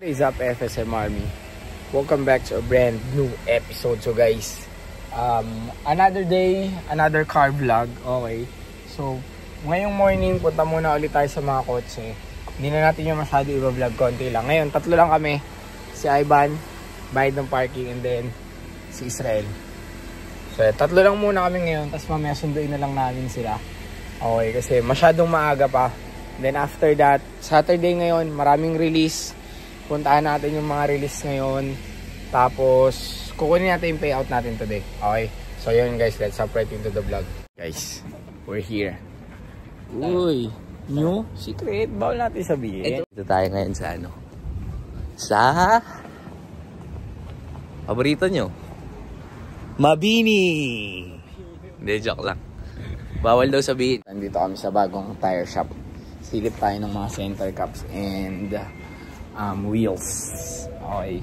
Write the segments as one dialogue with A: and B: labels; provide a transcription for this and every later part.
A: What is up, FSM Army? Welcome back to a brand new episode. So guys, another day, another car vlog. Okay, so ngayong morning punta muna ulit tayo sa mga kotse. Hindi na natin yung masyado i-vlog, konti lang. Ngayon, tatlo lang kami. Si Ivan, bayad ng parking, and then si Israel. So tatlo lang muna kami ngayon, tapos mamaya sunduin na lang namin sila. Okay, kasi masyadong maaga pa. Then after that, Saturday ngayon, maraming release. Puntaan natin yung mga release ngayon. Tapos, kukunin natin yung payout natin today. Okay? So yun guys, let's hop right into the vlog. Guys, we're here. Uy, new secret. Bawal natin sabihin.
B: Ito tayo ngayon sa ano? Sa paborito nyo? Mabini! Hindi, joke lang. Bawal daw sabihin.
A: Nandito kami sa bagong tire shop. Silip tayo ng mga center caps and wheels. Okay.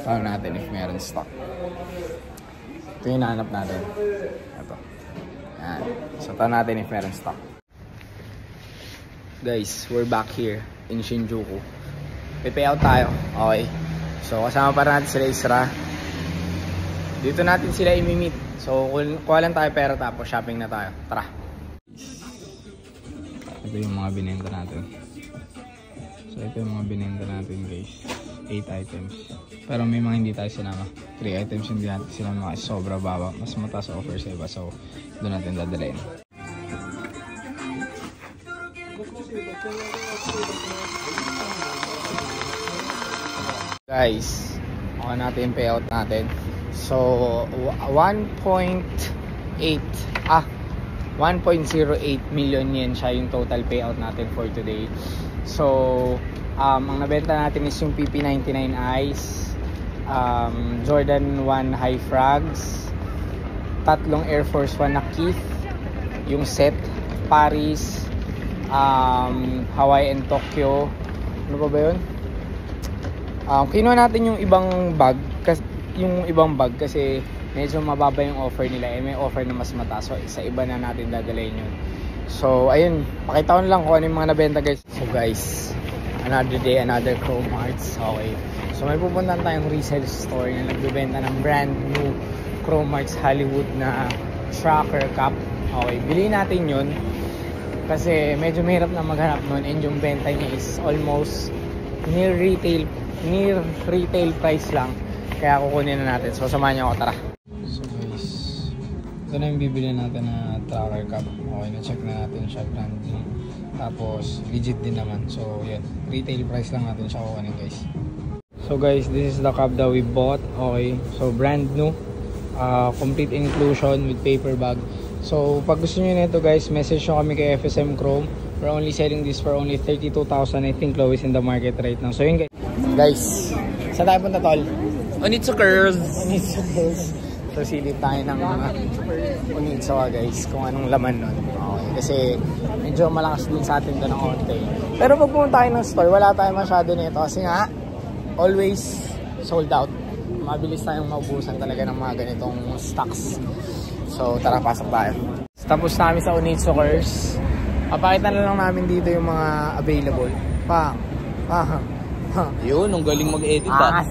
A: Tanong natin if meron stock. Ito yung nahanap natin. Ito. Yan. So tanong natin if meron stock. Guys, we're back here in Shinjuku. May payout tayo. Okay. So kasama pa natin sila Isra. Dito natin sila imimit. So kuha lang tayo pera tapos shopping na tayo. Tara. Ito yung mga binenta natin. So ito yung mga binenta natin guys. 8 items. Pero may mga hindi tayo sinama. 3 items hindi natin sinama kasi sobra baba. Mas mataas offer sa iba. So doon natin dadalayin. Guys, okay natin yung payout natin. So 1.08 million yen siya yung total payout natin for today. So ang nabenta natin is yung PP99 Ice, Jordan 1 High Frags, tatlong Air Force 1 na Keith, yung set, Paris, Hawaii and Tokyo. Ano pa ba yun? Kinuha natin yung ibang bag kasi medyo mababa yung offer nila. May offer na mas mataas. So sa iba na natin dadalhin yun. So ayun, pakita ko na lang kung ano yung mga nabenta guys. So guys, another day, another Chromarts. Okay. So may pupuntahan tayong resale store na nagbebenta ng brand new Chromarts Hollywood na tracker cap. Okay, bilhin natin yun. Kasi medyo mahirap na maghanap nun. And yung benta niya is almost near retail price lang. Kaya kukunin na natin. So samahan niyo ako, tara. So guys, ito na yung bibili natin na tracker cap. Okay, na-check na natin siya, brand new. Tapos legit din naman. So yan, retail price lang natin siya kukunin guys. So guys, this is the cap that we bought. Okay, so brand new, complete inclusion with paper bag. So pag gusto niyo nito guys, message nyo kami kay FSM Chrome. We're only selling this for only 32,000. I think low is in the market right now. So yun guys. Guys, saan tayo punta tol?
B: Onitsukers!
A: So silip tayo ng mga Onitsuka guys, kung anong laman nun. Okay, kasi medyo malakas din sa atin doon ng konti. Pero pag pumunta tayo ng store, wala tayong masyado nito kasi nga always sold out. Mabilis tayong maubusan talaga ng mga ganitong stocks. So tara, pasok tayo. Tapos namin sa Onitsukers. Papakita na lang namin dito yung mga available.
B: Yun, ang galing mag-edit
A: di ba?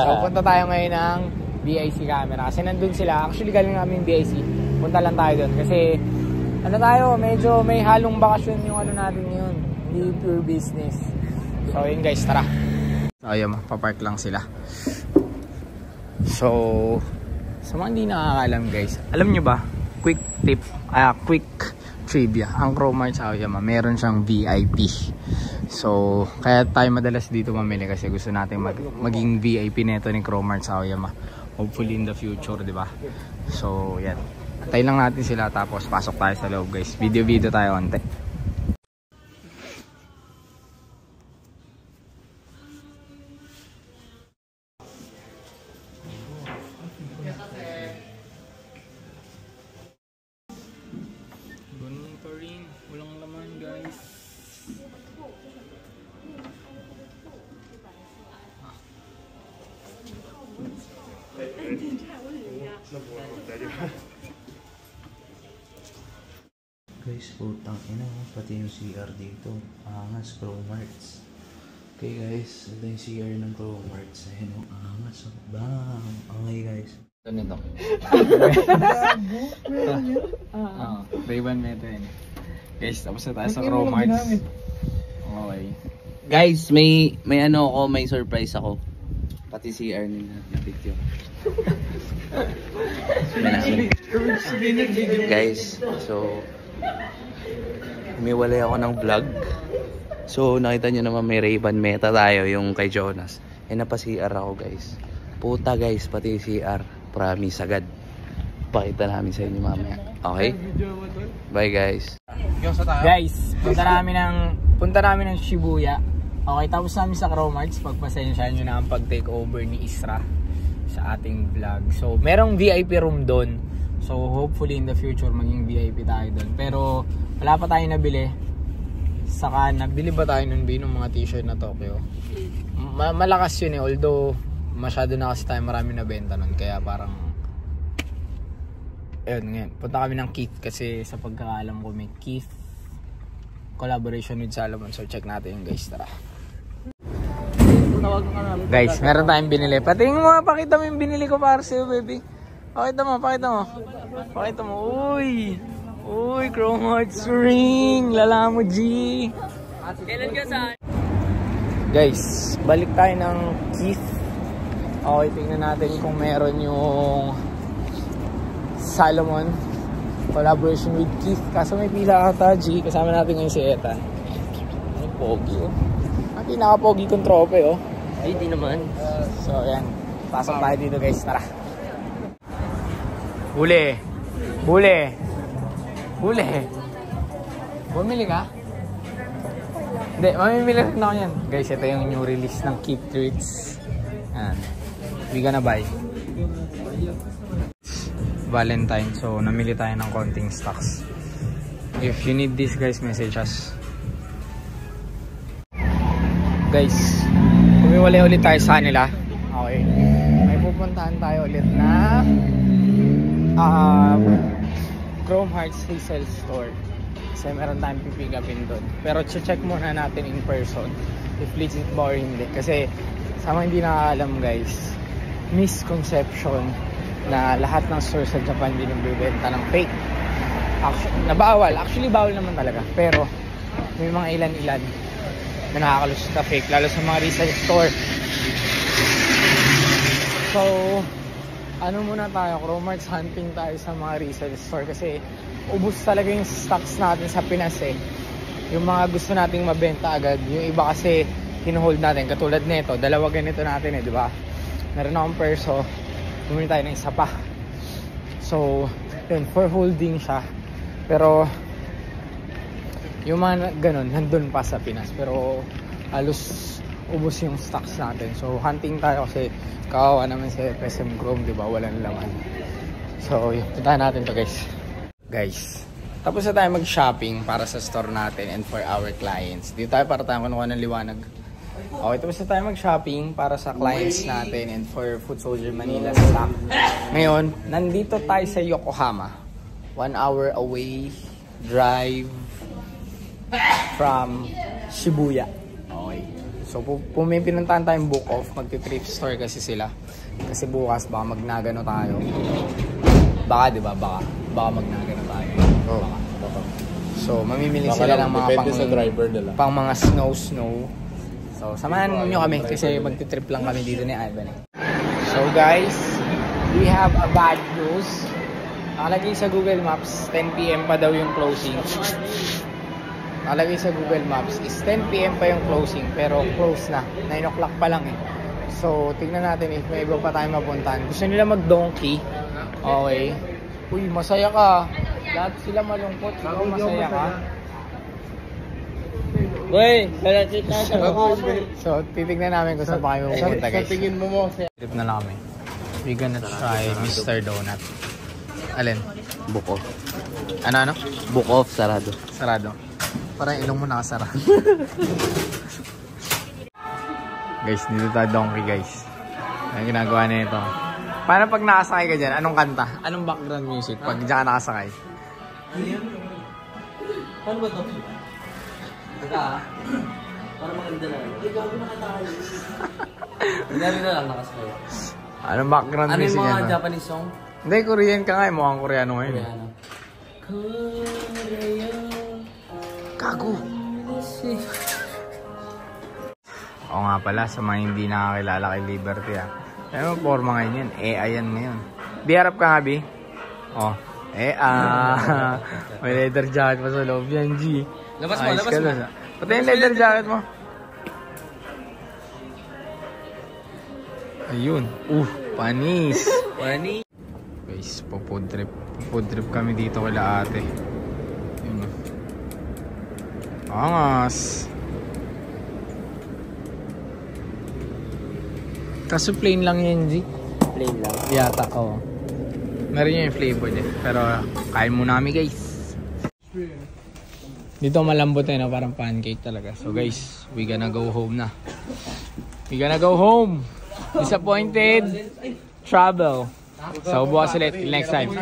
A: So punta tayo ngayon ng BIC camera. Kasi nandun sila. Actually galing namin BIC. Punta lang tayo doon. Kasi ano tayo, medyo may halong bakasyon yung ano natin yun. Hindi pure business. So yun guys, tara. So ayun, papark lang sila. So sa mga hindi nakakalam guys, alam nyo ba, quick tip, quick trivia, ang Chromarts Aoyama meron siyang VIP. So kaya tayo madalas dito mamili kasi gusto natin maging VIP neto ni Chromarts Aoyama, hopefully in the future, di ba? So yan, tayo lang natin sila tapos pasok tayo sa loob guys. Video tayo onte. Walang laman guys.
B: Guys, putang ina, pati yung CR dito. Angas, Chromarts. Okay guys, ito yung CR ng Cowards. Ayun o, angas. Bam! Okay guys. Ito nito.
A: Ray-Ban Meta yun. Guys, tapos na tayo sa Cromarts. Okay.
B: Guys, may ano ako, may surprise ako. Pati CR nila na picture. Guys, so umiwalay ako ng vlog. So nakita nyo naman may Ray-Ban Meta tayo, yung kay Jonas. Eh napa-CR ako guys. Puta guys, pati CR. Promise agad. Pakita namin sa inyo mamaya. Okay? Bye guys.
A: Guys, punta namin ng Shibuya. Okay, tapos namin sa Cromarts. Pagpasensyahan nyo na ang pag-take over ni Isra sa ating vlog. So, merong VIP room doon. So, hopefully in the future maging VIP tayo doon. Pero, wala pa tayong nabili. Saka, nabili ba tayo nun ng mga t-shirt na Tokyo? Malakas yun eh. Although, masyado na kasi tayo marami na benta nun. Kaya parang, ayun, ngayon. Punta kami ng Keith kasi sa pagkakalam ko may Keith collaboration with Salomon. So, check natin yung guys. Tara. Guys, meron tayong binili. Patingin mo, pakita mo yung binili ko para sa'yo, baby. Pakita mo. Pakita mo. Uy, Cromarts ring. Lala mo, G. Kailan ka saan? Guys, balik tayo ng Keith. Okay, tingnan natin kung meron yung Salomon collaboration with Keith. Kaso may pila ata, G. Kasama natin ngayon si Ethan. Ang pogi, oh. Ang pinaka-pogi kong trope, oh.
B: Ay, di naman.
A: So, ayan. Pasok tayo dito, guys. Tara. Huli. Bumili ka? Hindi, mamimili rin ako yan. Guys, ito yung new release ng Keith Treats. Ayan. We gonna buy. Valentine, so namili tayo ng konting stocks. If you need this, guys, message us. Guys, umiwalay ulit tayo sa kanila. Okay, may pupuntahan tayo ulit na Cromarts Resale Store kasi meron tayong pipigapin doon. Pero check muna natin in person if legit ba or hindi. Kasi sa mga hindi nakakaalam, guys, misconception na lahat ng store sa Japan din nagbebenta ng fake. Actually bawal naman talaga, pero may mga ilan-ilan na nakakalusot na fake, lalo sa mga resale store. So, ano muna tayo, Cromarts hunting tayo sa mga resale store kasi ubos talaga yung stocks natin sa Pinas eh. Yung mga gusto nating mabenta agad, yung iba kasi hinuhold natin, katulad nito, dalawa ganito natin eh, di ba? Meron akong perso, bumili tayo ng isa pa. So, yun, for holding siya. Pero, yung mga ganun, nandun pa sa Pinas. Pero, halos ubos yung stocks natin. So, hunting tayo kasi kawawa naman sa FSM Chrome, diba? Walang laman. So, yun, puntahan natin to, guys. Guys, tapos na tayo mag-shopping para sa store natin and for our clients. Dito tayo para tayo kunuha ng liwanag. Okay, tapos na tayo mag-shopping para sa clients natin and for Food Soldier Manila stock. Ngayon, nandito tayo sa Yokohama. 1 hour away drive from Shibuya. Okay. So, may pinuntahan tayong book off. Magti-thrift store kasi sila. Kasi bukas baka magnagano tayo. Baka, diba? Baka magnagano tayo.
B: Oh.
A: Baka. So, mamimili sila ng mga pang mga snow. So, samahan nyo kami kasi magti-trip lang kami dito ni Ivan. So guys, we have a bad news. Nakalagay sa Google Maps, 10 PM pa daw yung closing. Nakalagay sa Google Maps is 10 PM pa yung closing, pero close na. 9 o'clock pa lang eh. So, tignan natin if may iba pa tayo mapuntahan. Gusto nila mag-donkey. Okay. Uy, masaya ka. Lahat sila malungkot. Ikaw masaya ka.
B: Boy, kalachita sa
A: So, titignan namin kung saan pa kayo pupunta, guys.
B: Sa tingin mo
A: Trip na lang kami. We gonna try Mr. Donut. Alin?
B: book off.
A: Ano?
B: Book off, sarado.
A: Sarado. Parang ilong mo nakasara. Guys, dito tayo donkey, guys. Ang ginagawa na ito. Paano pag nakasakay ka dyan? Anong kanta? Anong background music pag dyan ka nakasakay?
B: Paano ba ito? Para maganda lang. Ay, gago na tayo. Hindi na lang nakasakay.
A: Anong background
B: Ano
A: music
B: yung mga
A: yan?
B: Japanese song?
A: Hindi, Korean ka nga eh. Mukhang Koreano ngayon.
B: Koreano. Korea.
A: Kago! Oo nga pala, sa mga hindi nakakilala kay Liberty ah. Ano mo, forma ngayon yan? Ayan ngayon. Bi, harap ka nga, Bi. Oh. May leather jacket pa sa loob yan, G.
B: Labas mo, labas mo.
A: Pati yung leather jacket mo. Ayun. Panis.
B: Panis.
A: Guys, po-food trip. Po-food trip kami dito kila ate. Yun. Angas. Kaso plain lang yan, G.
B: Plain lang.
A: Yata, oo. Meron yung flavor din. Pero kain muna kami, guys. Dito malambot eh, no? Parang pancake talaga. So guys, we gonna go home na. We gonna go home. Disappointed travel. So bukas ulit next time.